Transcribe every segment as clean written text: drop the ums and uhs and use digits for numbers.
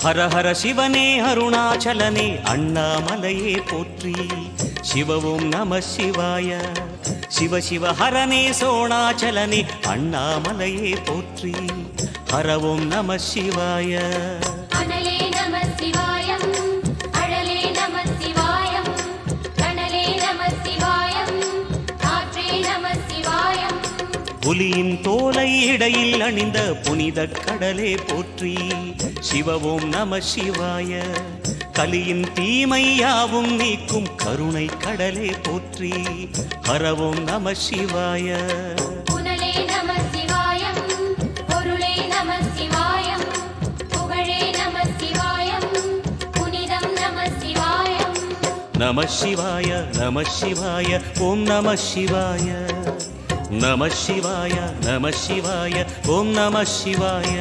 ஹர ஹர சிவனே அருணாச்சலனே அண்ணாமலையே போற்றி. சிவ ஓம் நம சிவாய. சிவ சிவ ஹரனே சோணாச்சலனே அண்ணாமலையே போற்றி. ஹர ஓம் நம சிவாய. அனலே நம சிவாயம், அழலே நம சிவாயம், கனலே நம சிவாயம், காற்றே நம சிவாயம். புலியின் தோலை இடையில் அணிந்த புனித கடலே போற்றி. சிவ ஓம் நம சிவாய. கலியின் தீமையாவும் நீக்கும் கருணை கடலே போற்றி. ஹர ஓம் நம சிவாய. புனலே நம சிவாயம், பொருளே நம சிவாயம், புகழே நம சிவாயம், புனிதம் நம சிவாயம். நம சிவாய நம சிவாய ஓம் நம சிவாய. நம சிவாய நம சிவாய ஓம் நம சிவாய.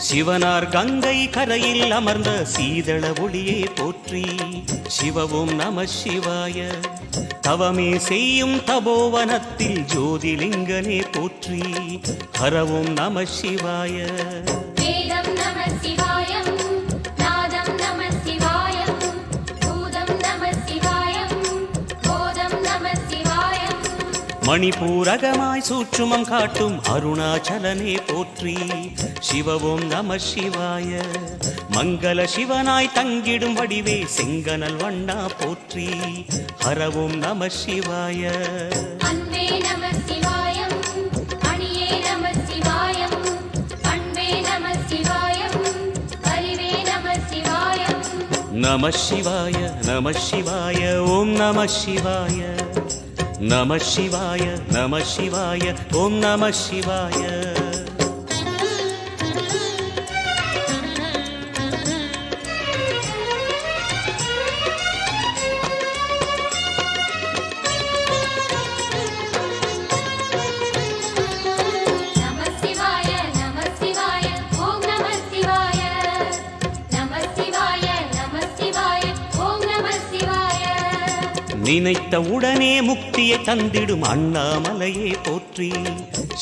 சிவனார் கங்கை கரையில் அமர்ந்த சீதள ஒளியே போற்றி. சிவ ஓம் நம சிவாய. தவமே செய்யும் தபோவனத்தில் ஜோதிலிங்கனே போற்றி. ஹர ஓம் நம சிவாய. வேதம் நம சிவாயம், நாதம் நம சிவாயம், பூதம் நம சிவாயம், போதம் நம சிவாயம். மணிபூரகமாய் சூட்சுமம் காட்டும் அருணாச்சலனே போற்றி. சிவ ஓம் நம சிவாய. மங்கள சிவனாய் தங்கிடும் வடிவே செங்கனல் வண்ணா போற்றி. ஹர ஓம் நம சிவாய. அன்பே நம சிவாயம், அணியே நம சிவாயம், பண்பே நம சிவாயம், அறிவே நம சிவாயம். நம சிவாய நம சிவாய ஓம் நம சிவாய. நம சிவாய நம சிவாய ஓம் நம சிவாய. நினைத்த உடனே முக்தியை தந்திடும் அண்ணாமலையே போற்றி.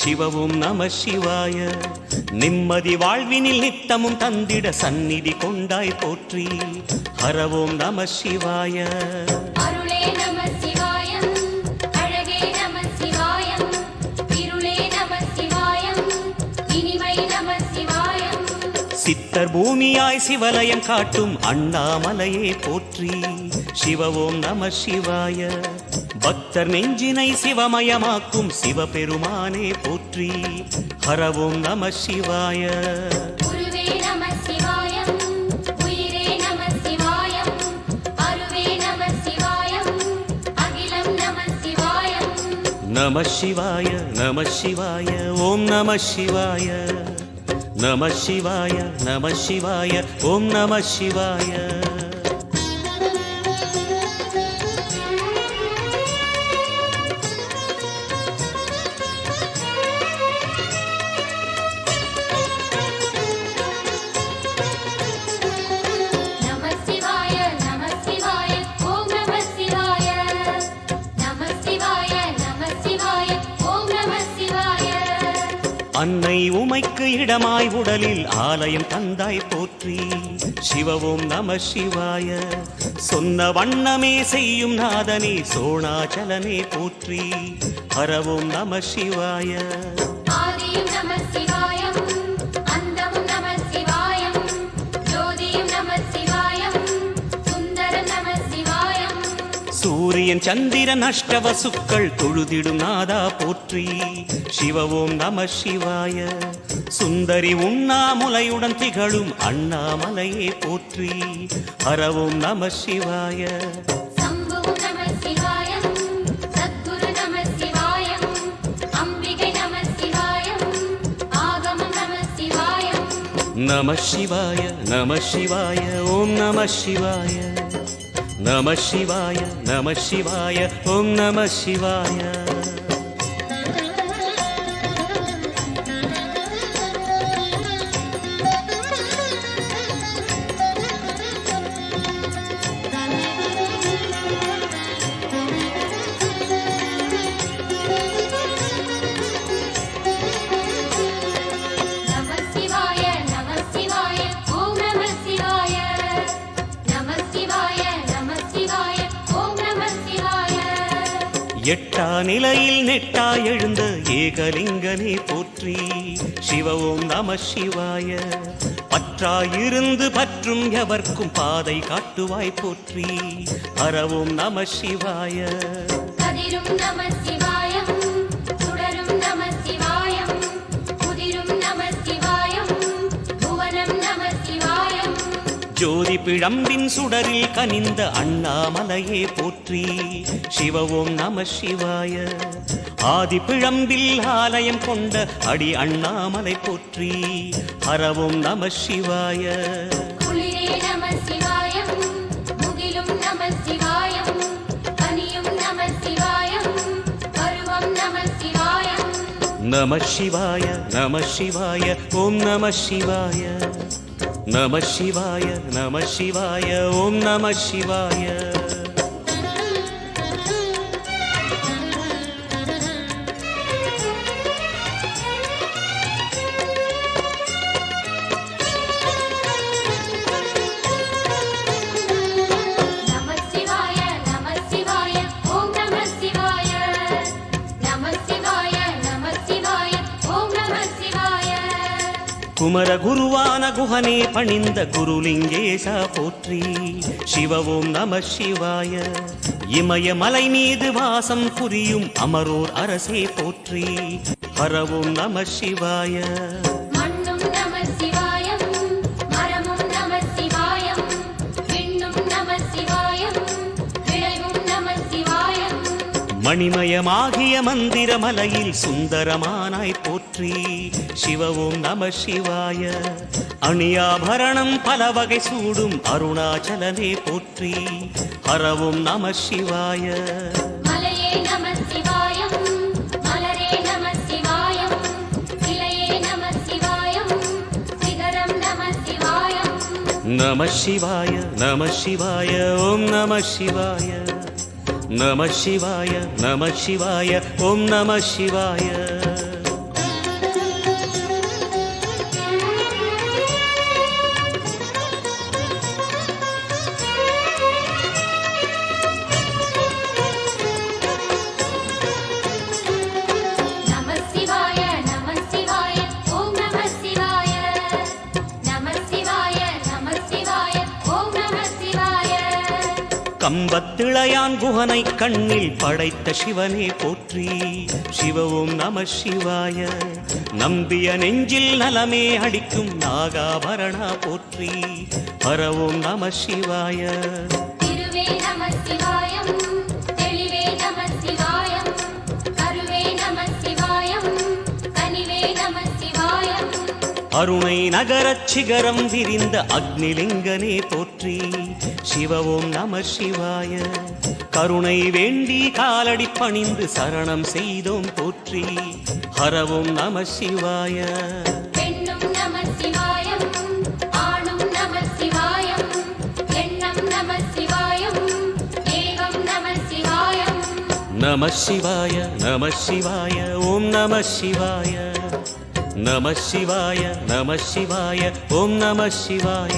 சிவ ஓம் நம சிவாய. நிம்மதி வாழ்வினில் நித்தமும் தந்திட சந்நிதி கொண்டாய் போற்றி. ஹர ஓம் நம சிவாய. அருளே நம சிவாயம், அழகே நம சிவாயம், இருளே நம சிவாயம், இனிமை நம சிவாயம். சித்தர் பூமியாய் சிவலயம் காட்டும் அண்ணாமலையே போற்றி. சிவ ஓம் நம சிவாய. பக்தர் நெஞ்சினை சிவமயமாக்கும் சிவபெருமானே போற்றி. ஹர ஓம் நம சிவாய. குருவே நம சிவாயம், உயிரே நம சிவாயம், அருவே நம சிவாயம், அகிலம் நம சிவாயம். நம சிவாய நம சிவாய ஓம் நம சிவாய. நம சிவாய நம சிவாய ஓம் நம சிவாய. அன்னை உமைக்கு இடமாய் உடலில் ஆலயம் தந்தாய் போற்றி. சிவ ஓம் நம சிவாய. சொன்ன வண்ணமே செய்யும் நாதனே சோணாச்சலனே போற்றி. ஹர ஓம் நம சிவாய. ஆதியும் நம சிவாயம், அந்தமும் நம சிவாயம், ஜோதியும் நம சிவாயம், சுந்தரம் நம சிவாயம். சூரியன் சந்திரன் அஷ்டவசுக்கள் தொழுதிடும் நாதா போற்றி. சிவ ஓம் நம சிவாய. சுந்தரி உண்ணாமுலையுடன் திகழும் அண்ணாமலையே போற்றி. ஹர ஓம் நம சிவாய. சம்புவும் நம சிவாயம், சத்குரு நம சிவாயம், அம்பிகை நம சிவாயம், ஆகமம் நம சிவாயம். நம சிவாய நம சிவாய ஓம் நம சிவாய நம சிவாய நம சிவாய ஓம் நம சிவாய நம சிவாய நம சிவாய ஓம் நம சிவாய நம சிவாய நம சிவாய ஓம் நம சிவாய எட்டா நிலையில் நெட்டா எழுந்த ஏகலிங்கனே போற்றி சிவ ஓம் நம சிவாய பற்றாயிருந்து பற்றும் எவர்க்கும் பாதை காட்டுவாய் போற்றி ஹர ஓம் நம சிவாய கதிரும் நம சிவாயம் சுடரும் நம சிவாயம் குதிரும் நம சிவாயம் புவனம் நம சிவாயம் ஜோதி பிழம்பின் சுடரில் கனிந்த அண்ணாமலையே போற்றி சிவ ஓம் நம சிவாய ஆதி பிழம்பில் ஆலயம் கொண்ட அடி அண்ணாமலை போற்றி ஹர ஓம் நம சிவாய குளிரே நம சிவாயம் முகிலும் நம சிவாயம் பனியும் நம சிவாயம் பருவம் நம சிவாயம் நம சிவாய நம சிவாய ஓம் நம சிவாய நம சிவாய நம சிவாய ஓம் நம சிவாய நம சிவாய நம சிவாய ஓம் நம சிவாய நம சிவாய நம சிவாய ஓம் நம சிவாய குமர குருவான குஹனே பணிந்த குருலிங்கேசா போற்றி சிவ ஓம் நம சிவாய இமய மலை மீது வாசம் புரியும் அமரோர் அரசே போற்றி ஹர ஓம் நம சிவாய மண்ணும் நம சிவாயம் மரமும் நம சிவாயம் விண்ணும் நம சிவாயம் விளைவும் நம சிவாயம் மணிமயமாகிய மந்திர மலையில் சுந்தரமானாய் போற்றி சிவ ஓம் நம சிவாய அணியாபரணம் பல வகை சூடும் அருணாச்சலனே போற்றி ஹர ஓம் நம சிவாய மலையே நம சிவாயம் மலரே நம சிவாயம் இலையே நம சிவாயம் சிகரம் நம சிவாயம் நம சிவாய நம சிவாய ஓம் நம சிவாய நம சிவாய நம சிவாய ஓம் நம சிவாய நம சிவாய நம சிவாய ஓம் நம சிவாய நம சிவாய நம சிவாய ஓம் நம சிவாய கம்பத்திளையான் குஹனை கண்ணில் படைத்த சிவனே போற்றி சிவ ஓம் நம சிவாய நம்பிய நெஞ்சில் நலமே அடிக்கும் நாகாபரணா போற்றி ஹர ஓம் நம சிவாய திருவே நம சிவாயம் தெளிவே நம சிவாயம் கருவே நம சிவாயம் கனிவே நம சிவாயம் அருணை நகரச் சிகரம் விரிந்த அக்னிலிங்கனே போற்றி சிவ ஓம் நம சிவாய கருணை வேண்டி காலடி பணிந்து சரணம் செய்தோம் போற்றி ஹர ஓம் நம சிவாய பெண்ணும் நம சிவாயம் ஆணும் நம சிவாயம் எண்ணம் நம சிவாயம் ஏகம் நம சிவாயம் நம சிவாய நம சிவாய ஓம் நம சிவாய நம சிவாய நம சிவாய ஓம் நம சிவாய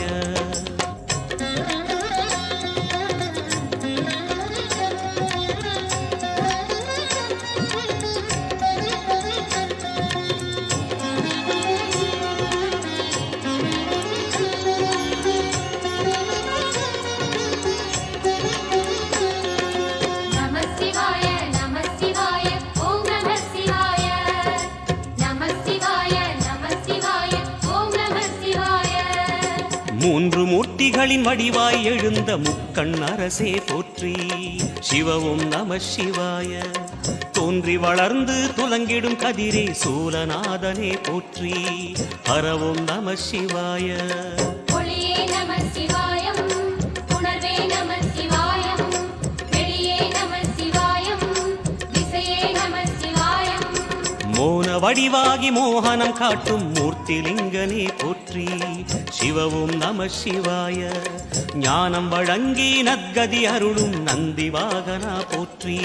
நம சிவாய நம சிவாய ஓம் நம சிவாய நம சிவாய நம சிவாய ஓம் நம சிவாய மூன்று மூர்த்திகளின் வடிவாய் எழுந்த முக்கண் அரசே போற்றி. சிவவும் நம சிவாய. தோன்றி வளர்ந்து துலங்கிடும் கதிரே சூலநாதனே போற்றி. ஹரவும் நம சிவாய. ஒளியே நம சிவாயம், உணர்வே நம சிவாயம், வெளியே நம சிவாயம், திசையே நம சிவாயம். மோன வடிவாகி மோகனம் காட்டும் மூர்த்திலிங்கனே போற்றி. சிவவும் நம சிவாய. ஞானம் வழங்கி நற்கதி அருளும் நந்தி வாகனா போற்றி.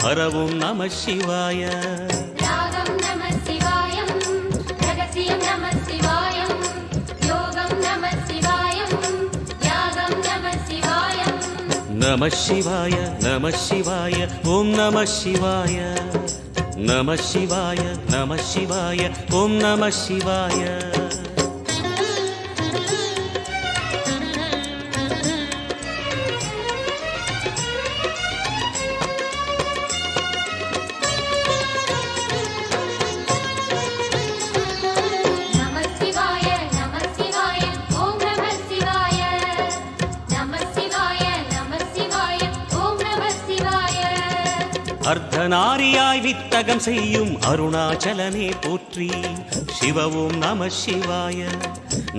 ஹரவும் நம சிவாய. ராகம் நம சிவாயம், ரகசியம் நம சிவாயம், யோகம் நம சிவாயம், யாகம் நம சிவாயம். நம சிவாய நம சிவாய ஓம் நம சிவாய. நம சிவாய நம சிவாய ஓம் நம சிவாய. நம சிவாய நம சிவாய ஓம் நம சிவாய. நம சிவாய நம சிவாய ஓம் நம சிவாய. அர்த்தநாரியாய் வித்தகம் செய்யும் அருணாச்சலனே போற்றி. சிவவும் நம சிவாய.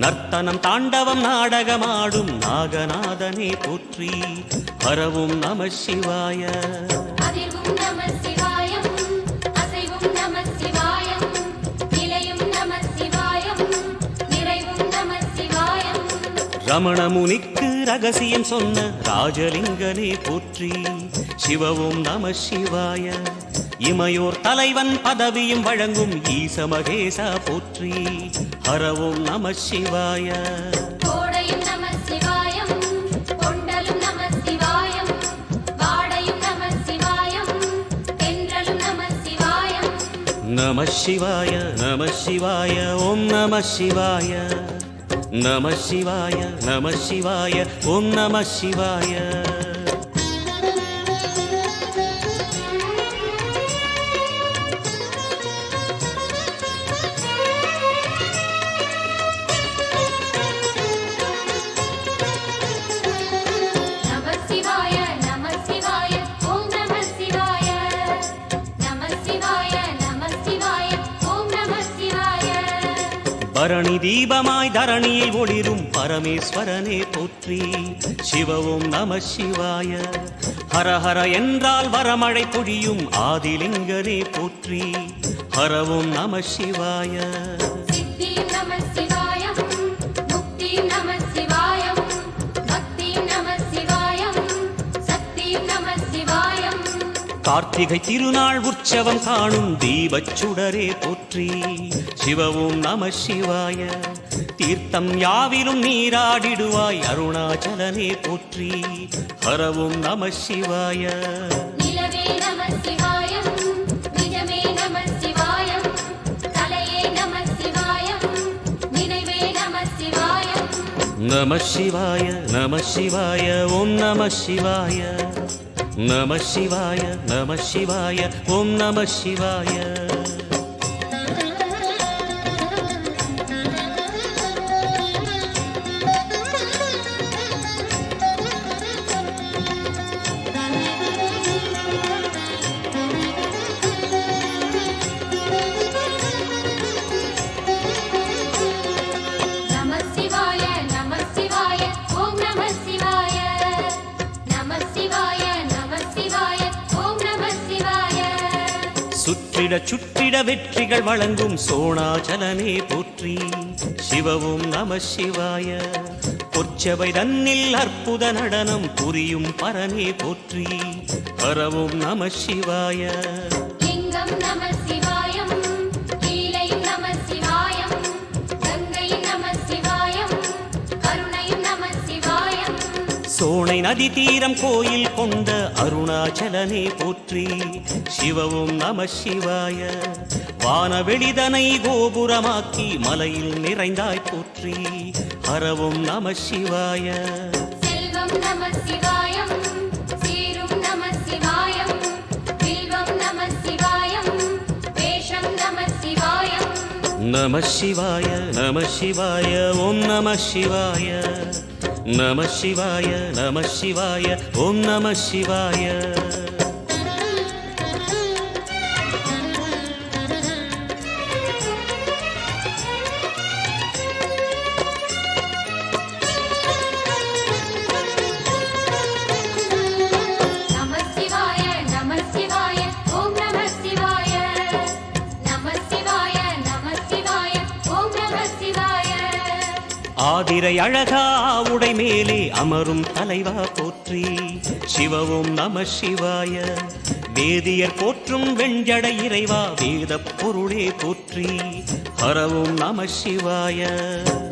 நர்த்தனம் தாண்டவம் நாடகமாடும் நாகநாதனே போற்றி. ஹரவும் நம சிவாய. அதிர்வும் நம சிவாயம், அசைவும் நம சிவாயம், நிலையும் நம சிவாயம், நிறைவும் நம சிவாயம். ரமண முனிக்கு ரகசியம் சொன்ன ராஜலிங்கனே போற்றி. சிவவும் நம சிவாய. இமையோர் தலைவன் பதவியும் வழங்கும் ஈச மகேசா போற்றி. ஹரவும் நம சிவாய. கோடையும் நம சிவாயம், கொண்டலும் நம சிவாயம், வாடையும் நம சிவாயம், தென்றலும் நம சிவாயம். நம சிவாய நம சிவாய ஓம் நம சிவாய. நம சிவாய நம சிவாய ஓம் நம சிவாய. நம சிவாய நம சிவாய ஓம் நம சிவாய. நம சிவாய நம சிவாய ஓம் நம சிவாய. பரணி தீபமாய் தரணியில் ஒளிரும் பரமேஸ்வரனே போற்றி. சிவவும் நம சிவாய. ஹரஹர என்றால் வரமழை பொழியும் ஆதிலிங்கனே போற்றி. ஹரவும் நம சிவாய. சித்தியும் நம சிவாயம், முக்தியும் நம சிவாயம், பக்தியும் நம சிவாயம், சக்தியும் நம சிவாயம். கார்த்திகை திருநாள் உற்சவம் காணும் தீபச் சுடரே போற்றி. சிவவும் நம சிவாய. தீர்த்தம் யாவிலும் நீராடிடுவாய் அருணாச்சலனே போற்றி. ஹரவும் நம சிவாய. நிலவே நம சிவாயம், நிஜமே நம சிவாயம், கலையே நம சிவாயம், நினைவே நம சிவாயம். நம சிவாய நம சிவாய ஓம் நம சிவாய. நம சிவாய நம சிவாய ஓம் நம சிவாய. நம சிவாய நம சிவாய ஓம் நம சிவாய. நம சிவாய நம சிவாய ஓம் நம சிவாய. சுற்றிட சுற்றிட வெற்றிகள் வழங்கும் சோணாச்சலனே போற்றி. சிவவும் நம சிவாய. பொற்சபை தன்னில் அற்புத நடனம் புரியும் பரனே போற்றி. ஹரவும் நம சிவாய. லிங்கம் நம சிவாயம், லீலையும் நம சிவாயம், கங்கையும் நம சிவாயம், கருணையும் நம சிவாயம். சோனை நதி தீரம் கோயில் கொண்ட அருணாச்சலனே போற்றி. சிவவும் நம சிவாய. வானவெளிதனை கோபுரமாக்கி மலையில் நிறைந்தாய் போற்றி. ஹரவும் நம சிவாய. செல்வம் நம சிவாயம், சீரும் நம சிவாயம், வில்வம் நம சிவாயம், வேஷம் நம சிவாயம். நம சிவாய நம சிவாய ஓம் நம சிவாய நம சிவாய நம சிவாய ஓம் நம சிவாய நம சிவாய நம சிவாய ஓம் நம சிவாய நம சிவாய நம சிவாய ஓம் நம சிவாய ஆதிரை அழகா உடை மேலே அமரும் தலைவா போற்றி சிவ ஓம் நம சிவாய வேதியர் போற்றும் வெண்ஜடை இறைவா வேத பொருளே போற்றி ஹர ஓம் நம சிவாய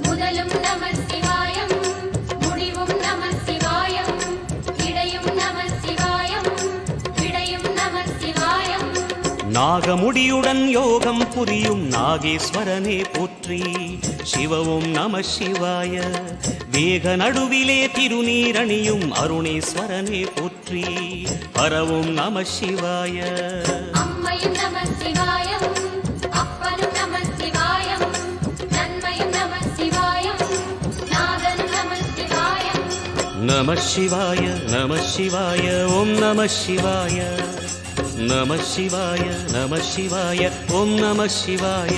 முதலும் நம சிவாயம் முடிவும் நம சிவாயம் இடையும் நம சிவாயம் விடையும் நம சிவாயம் நாகமுடியுடன் யோகம் புரியும் நாகேஸ்வரனே போற்றி சிவ ஓம் நம சிவாய வேக நடுவிலே திருநீரணியும் அருணேஸ்வரனே போற்றி ஹர ஓம் நம சிவாய அம்மையும் நம சிவாயம் அப்பனும் நம சிவாயம் நன்மையும் நம சிவாயம் நாதனும் நம சிவாயம் நம சிவாய நம சிவாய ஓம் நம சிவாய நம சிவாய நம சிவாய ஓம் நம சிவாய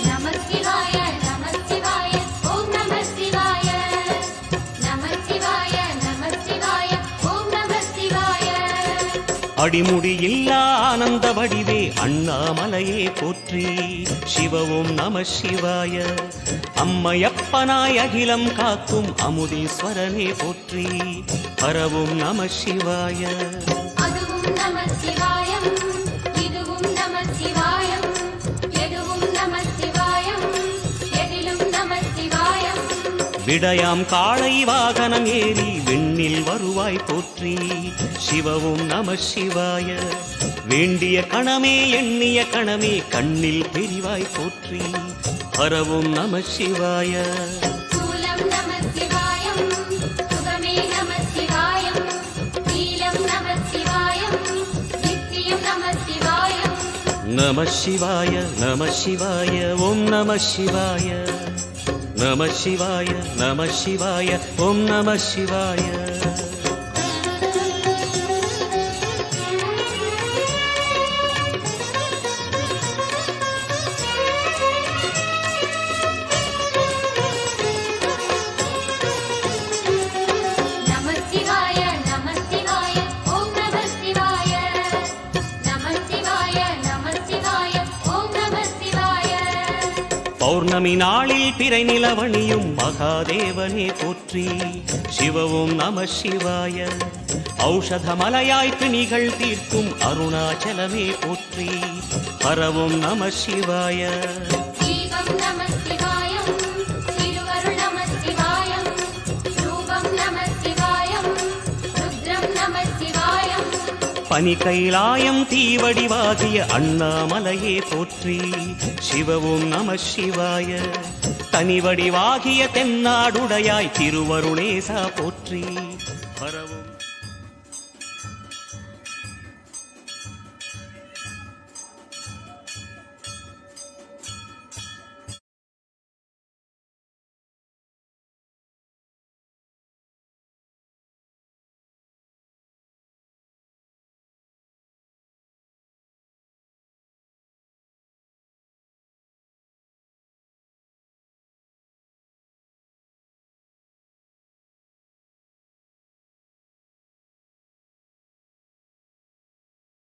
நம சிவாய நம சிவாய ஓம் நம சிவாய நம சிவாய நம சிவாய ஓம் நம சிவாய அடிமுடி இல்லா ஆனந்த வடிவே அண்ணாமலையே போற்றி சிவ ஓம் நம சிவாய அம்மையப்பனாய் அகிலம் காக்கும் அமுதீஸ்வரனே போற்றி ஹர ஓம் நம சிவாய அதுவும் நம சிவாயம் இதுவும் நம சிவாயம் எதுவும் நம சிவாயம் எதிலும் நம சிவாயம் விடயாம் காளை வாகனம் ஏறி விண்ணில் வருவாய் போற்றி சிவ ஓம் நம சிவாய வேண்டிய கணமே எண்ணிய கணமே கண்ணில் பெரிவாய் போற்றி ஹர ஓம் நம சிவாய சூலம் நம சிவாயம் சுகமே நம சிவாயம் நீலம் நம சிவாயம் நித்தியம் நம சிவாயம் நம சிவாய நம சிவாய ஓம் நம சிவாய நம சிவாய நம சிவாய ஓம் நம சிவாய நம சிவாய நம சிவாய ஓம் நம சிவாய நம சிவாய நம சிவாய ஓம் நம சிவாய பௌர்ணமி நாளில் பிறை நிலவணியும் மகாதேவனே போற்றி சிவ ஓம் நம சிவாய ஔஷதமலையாய் பிணிகள் தீர்க்கும் அருணாச்சலமே போற்றி ஹர ஓம் நம சிவாய தீபம் நம சிவாயம் திருவருள் நம சிவாயம் ரூபம் நம சிவாயம் ருத்ரம் நம சிவாயம் பனி கைலாயம் தீவடிவாகிய அண்ணாமலையே போற்றி சிவ ஓம் நம சிவாய தனிவடிவாகிய தென்னாடுடையாய் திருவருணேசா போற்றி